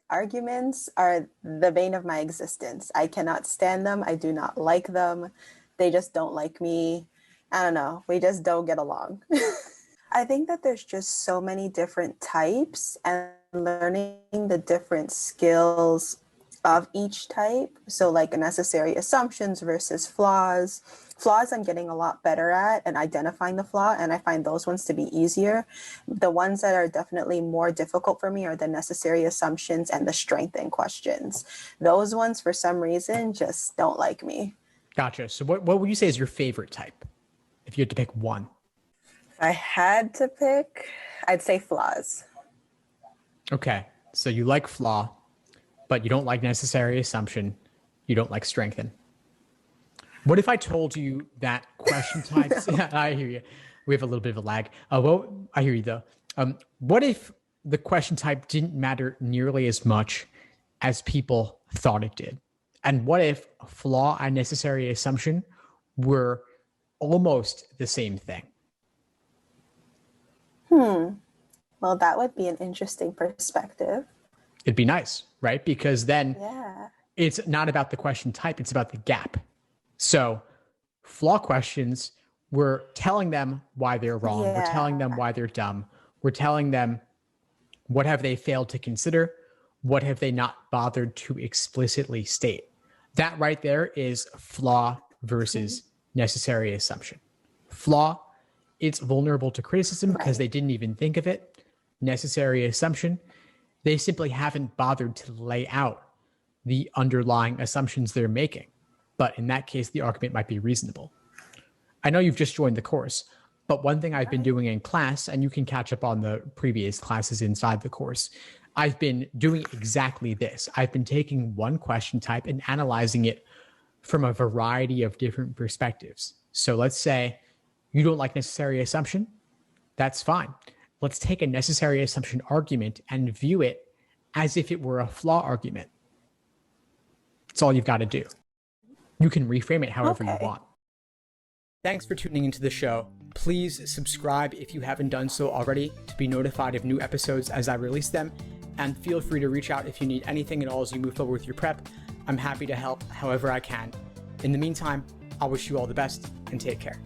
Arguments are the bane of my existence. I cannot stand them. I do not like them. They just don't like me. I don't know. We just don't get along. I think that there's just so many different types, and learning the different skills of each type. So, like necessary assumptions versus flaws. Flaws, I'm getting a lot better at and identifying the flaw, and I find those ones to be easier. The ones that are definitely more difficult for me are the necessary assumptions and the strengthen questions. Those ones, for some reason, just don't like me. Gotcha. So what would you say is your favorite type if you had to pick one? If I had to pick, I'd say flaws. Okay. So you like flaw, but you don't like necessary assumption. You don't like strengthen. What if I told you that question types? No. I hear you. We have a little bit of a lag. Well, I hear you though. What if the question type didn't matter nearly as much as people thought it did? And what if flaw and necessary assumption were almost the same thing? Well, that would be an interesting perspective. It'd be nice, right? Because then Yeah. it's not about the question type, it's about the gap. So flaw questions, we're telling them why they're wrong. We're telling them Yeah. why they're dumb. We're telling them what have they failed to consider? What have they not bothered to explicitly state? That right there is flaw versus necessary assumption. Flaw, it's vulnerable to criticism because Right. they didn't even think of it. Necessary assumption, they simply haven't bothered to lay out the underlying assumptions they're making. But in that case, the argument might be reasonable. I know you've just joined the course, but one thing I've been Right. doing in class, and you can catch up on the previous classes inside the course, I've been doing exactly this. I've been taking one question type and analyzing it from a variety of different perspectives. So let's say you don't like necessary assumption. That's fine. Let's take a necessary assumption argument and view it as if it were a flaw argument. That's all you've got to do. You can reframe it however you Okay. want. Thanks for tuning into the show. Please subscribe if you haven't done so already to be notified of new episodes as I release them. And feel free to reach out if you need anything at all as you move forward with your prep. I'm happy to help however I can. In the meantime, I'll wish you all the best and take care.